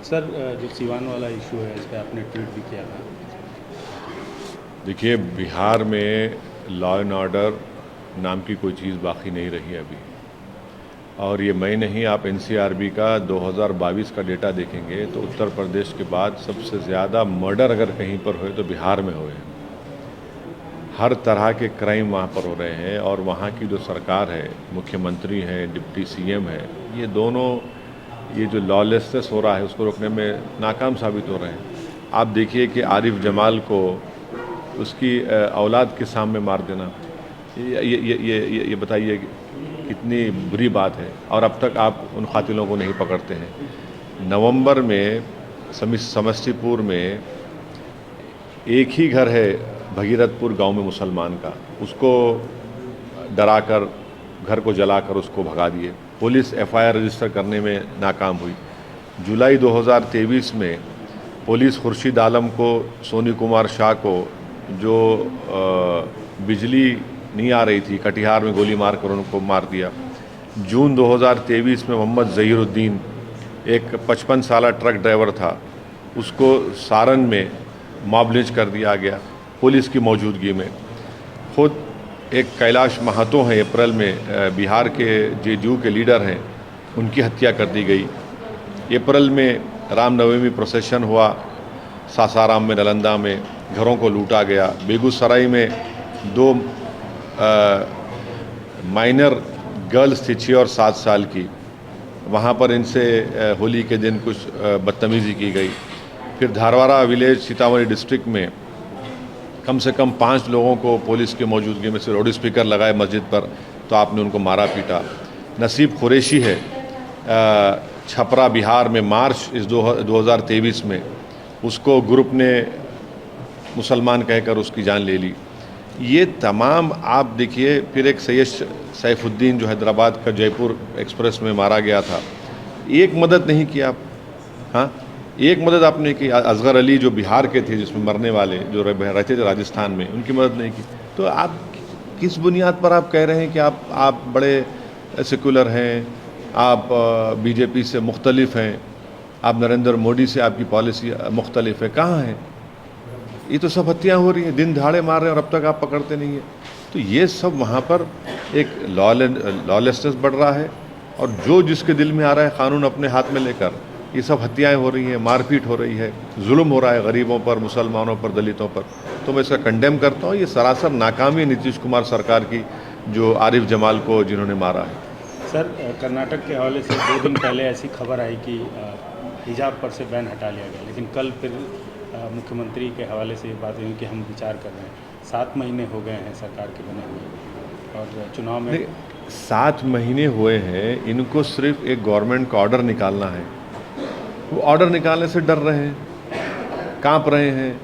Sir, जो सीवान वाला issue है इस पे आपने ट्वीट भी किया था। देखिए, बिहार में लॉ एंड ऑर्डर नाम की कोई चीज़ बाकी नहीं रही अभी। और ये मैं नहीं, आप एनसीआरबी का 2022 का डेटा देखेंगे तो उत्तर प्रदेश के बाद सबसे ज़्यादा मर्डर अगर कहीं पर हुए तो बिहार में हुए हैं। हर तरह के क्राइम वहाँ पर हो रहे हैं और वहाँ की जो सरकार है, मुख्यमंत्री हैं, डिप्टी सीएम है, ये दोनों ये जो लॉलेसनेस हो रहा है उसको रोकने में नाकाम साबित हो रहे हैं। आप देखिए कि आरिफ जमाल को उसकी औलाद के सामने मार देना, ये बताइए कितनी बुरी बात है। और अब तक आप उन कातिलों को नहीं पकड़ते हैं। नवंबर में समस्तीपुर में एक ही घर है भगीरथपुर गांव में मुसलमान का, उसको डराकर घर को जलाकर उसको भगा दिए। पुलिस एफआईआर रजिस्टर करने में नाकाम हुई। जुलाई 2023 में पुलिस खुर्शीद आलम को, सोनी कुमार शाह को, जो बिजली नहीं आ रही थी, कटिहार में गोली मारकर उनको मार दिया। जून 2023 में मोहम्मद ज़हीरुद्दीन, एक 55 साल ट्रक ड्राइवर था, उसको सारण में मॉब लिंच कर दिया गया पुलिस की मौजूदगी में। खुद एक कैलाश महतो हैं, अप्रैल में बिहार के जेडीयू के लीडर हैं, उनकी हत्या कर दी गई। अप्रैल में रामनवमी प्रोसेशन हुआ, सासाराम में, नालंदा में घरों को लूटा गया। बेगूसराय में 2 माइनर गर्ल्स थी, 6 और 7 साल की, वहाँ पर इनसे होली के दिन कुछ बदतमीज़ी की गई। फिर धारवाड़ा विलेज सीतामढ़ी डिस्ट्रिक्ट में कम से कम 5 लोगों को पुलिस की मौजूदगी में से लाउड स्पीकर लगाए मस्जिद पर, तो आपने उनको मारा पीटा। नसीब कुरैशी है, छपरा बिहार में मार्च 2023 में उसको ग्रुप ने मुसलमान कहकर उसकी जान ले ली। ये तमाम आप देखिए। फिर एक सैयद सैफुद्दीन जो हैदराबाद का जयपुर एक्सप्रेस में मारा गया था, एक मदद नहीं की आप। हाँ, एक मदद आपने की। असगर अली जो बिहार के थे, जिसमें मरने वाले जो रहते थे राजस्थान में, उनकी मदद नहीं की। तो आप किस बुनियाद पर आप कह रहे हैं कि आप बड़े सेकुलर हैं, आप बीजेपी से मुख्तलिफ हैं, आप नरेंद्र मोदी से आपकी पॉलिसी मुख्तलिफ है? कहाँ है? ये तो सब हत्याएं हो रही हैं, दिन दहाड़े मार रहे हैं और अब तक आप पकड़ते नहीं हैं। तो ये सब वहाँ पर एक लॉलेसनेस बढ़ रहा है, और जो जिसके दिल में आ रहा है कानून अपने हाथ में लेकर ये सब हत्याएं हो रही हैं, मारपीट हो रही है, जुल्म हो रहा है गरीबों पर, मुसलमानों पर, दलितों पर। तो मैं इसका कंडेम करता हूँ। ये सरासर नाकामी है नीतीश कुमार सरकार की, जो आरिफ जमाल को जिन्होंने मारा है। सर, कर्नाटक के हवाले से 2 दिन पहले ऐसी खबर आई कि हिजाब पर से बैन हटा लिया गया, लेकिन कल फिर मुख्यमंत्री के हवाले से ये बात हुई कि हम विचार कर रहे हैं। 7 महीने हो गए हैं सरकार के बने हुए, और चुनाव में 7 महीने हुए हैं। इनको सिर्फ एक गवर्नमेंट का ऑर्डर निकालना है। वो ऑर्डर निकालने से डर रहे हैं, कांप रहे हैं।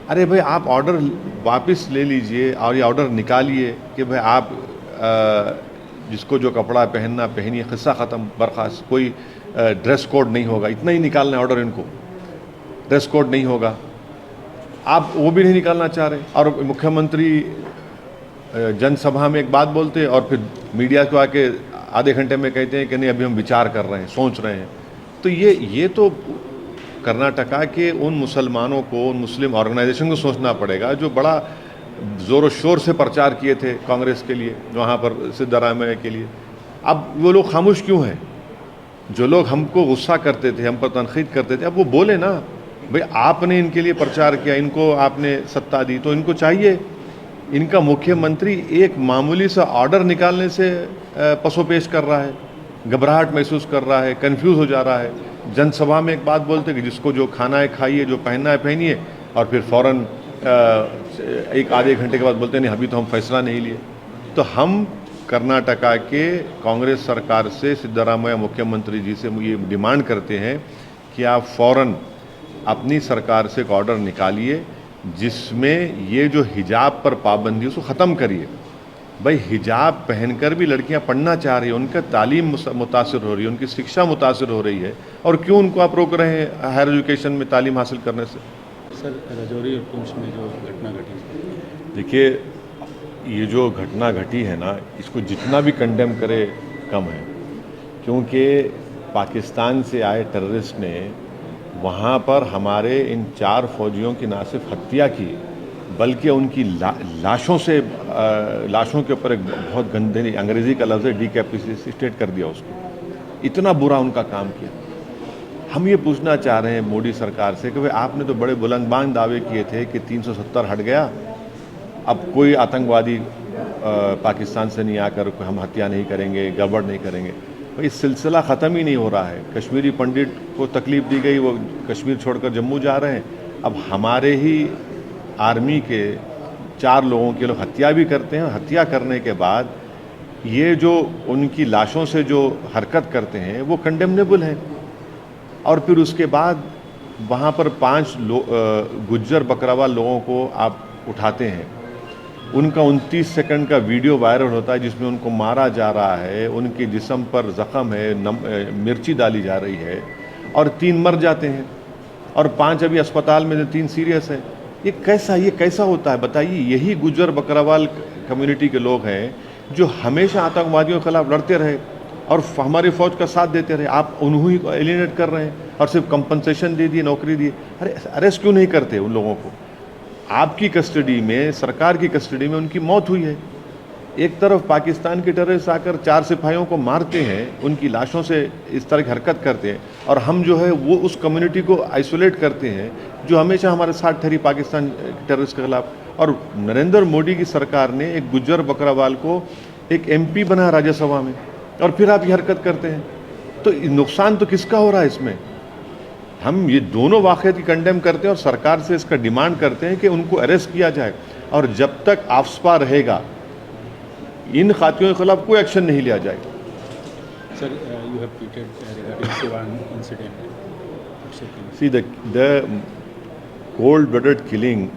अरे भाई, आप ऑर्डर वापस ले लीजिए और ये ऑर्डर निकालिए कि भाई आप जिसको जो कपड़ा पहनना पहनिए, क़िस्सा ख़त्म, बर्खास्त। कोई ड्रेस कोड नहीं होगा, इतना ही निकालना है ऑर्डर इनको। ड्रेस कोड नहीं होगा, आप वो भी नहीं निकालना चाह रहे। और मुख्यमंत्री जनसभा में एक बात बोलते हैं और फिर मीडिया को आके आधे घंटे में कहते हैं कि नहीं, अभी हम विचार कर रहे हैं, सोच रहे हैं। तो ये तो कर्नाटका के उन मुसलमानों को, उन मुस्लिम ऑर्गेनाइजेशन को सोचना पड़ेगा जो बड़ा ज़ोर शोर से प्रचार किए थे कांग्रेस के लिए, वहाँ पर सिद्धरामैया के लिए। अब वो लोग खामोश क्यों हैं? जो लोग हमको गुस्सा करते थे, हम पर तनकीद करते थे, अब वो बोले ना भाई, आपने इनके लिए प्रचार किया, इनको आपने सत्ता दी, तो इनको चाहिए। इनका मुख्यमंत्री एक मामूली सा ऑर्डर निकालने से पसोपेश कर रहा है, घबराहट महसूस कर रहा है, कंफ्यूज हो जा रहा है। जनसभा में एक बात बोलते कि जिसको जो खाना है खाइए, जो पहनना है पहनिए, और फिर फ़ौरन एक आधे घंटे के बाद बोलते नहीं, अभी तो हम फैसला नहीं लिए। तो हम कर्नाटका के कांग्रेस सरकार से, सिद्धरामैया मुख्यमंत्री जी से ये डिमांड करते हैं कि आप फ़ौरन अपनी सरकार से एक ऑर्डर निकालिए जिसमें ये जो हिजाब पर पाबंदी उसको ख़त्म करिए। भाई, हिजाब पहनकर भी लड़कियां पढ़ना चाह रही हैं, उनका तालीम मुतासिर हो रही है, उनकी शिक्षा मुतासिर हो रही है, और क्यों उनको आप रोक रहे हैं हायर एजुकेशन में तालीम हासिल करने से? सर, रजौरी और पुंछ में जो घटना घटी, देखिए, ये जो घटना घटी है ना, इसको जितना भी कंडेम करे कम है। क्योंकि पाकिस्तान से आए टेररिस्ट ने वहाँ पर हमारे इन 4 फौजियों की ना सिर्फ हत्या की बल्कि उनकी लाशों के ऊपर एक बहुत गंदे अंग्रेज़ी का लफ्ज़ है डिकैपिटेट कर दिया उसको। इतना बुरा उनका काम किया। हम ये पूछना चाह रहे हैं मोदी सरकार से कि भाई आपने तो बड़े बुलंदबान दावे किए थे कि 370 हट गया, अब कोई आतंकवादी पाकिस्तान से नहीं आकर हम हत्या नहीं करेंगे, गड़बड़ नहीं करेंगे। भाई सिलसिला ख़त्म ही नहीं हो रहा है। कश्मीरी पंडित को तकलीफ़ दी गई, वो कश्मीर छोड़कर जम्मू जा रहे हैं। अब हमारे ही आर्मी के 4 लोगों की लोग हत्या भी करते हैं। हत्या करने के बाद ये जो उनकी लाशों से जो हरकत करते हैं वो कंडेमनेबल है। और फिर उसके बाद वहाँ पर 5 गुज्जर बकरावाल लोगों को आप उठाते हैं, उनका 29 सेकंड का वीडियो वायरल होता है जिसमें उनको मारा जा रहा है, उनके जिस्म पर ज़ख़म है, मिर्ची डाली जा रही है और 3 मर जाते हैं और 5 अभी अस्पताल में, 3 सीरियस हैं। ये कैसा होता है बताइए। यही गुज्जर बकरावाल कम्युनिटी के लोग हैं जो हमेशा आतंकवादियों के खिलाफ लड़ते रहे और हमारी फ़ौज का साथ देते रहे। आप उन्हीं को एलिनेट कर रहे हैं और सिर्फ कंपनसेशन दे दिए, नौकरी दी। अरे अरेस्ट क्यों नहीं करते उन लोगों को? आपकी कस्टडी में, सरकार की कस्टडी में उनकी मौत हुई है। एक तरफ पाकिस्तान के टेररिस्ट आकर 4 सिपाहियों को मारते हैं, उनकी लाशों से इस तरह की हरकत करते हैं और हम जो है वो उस कम्युनिटी को आइसोलेट करते हैं जो हमेशा हमारे साथ ठहरी पाकिस्तान टेररिस्ट के खिलाफ। और नरेंद्र मोदी की सरकार ने एक गुज्जर बकरावाल को एक MP बनाया राज्यसभा में और फिर आप ये हरकत करते हैं। तो नुकसान तो किसका हो रहा है इसमें? हम ये दोनों वाक़यात की कंडेम करते हैं और सरकार से इसका डिमांड करते हैं कि उनको अरेस्ट किया जाए और जब तक आफ्सपा रहेगा इन खातियों के खिलाफ कोई एक्शन नहीं लिया जाएगा। Sir, you have tweeted regarding Siwan incident. See, the cold-blooded killing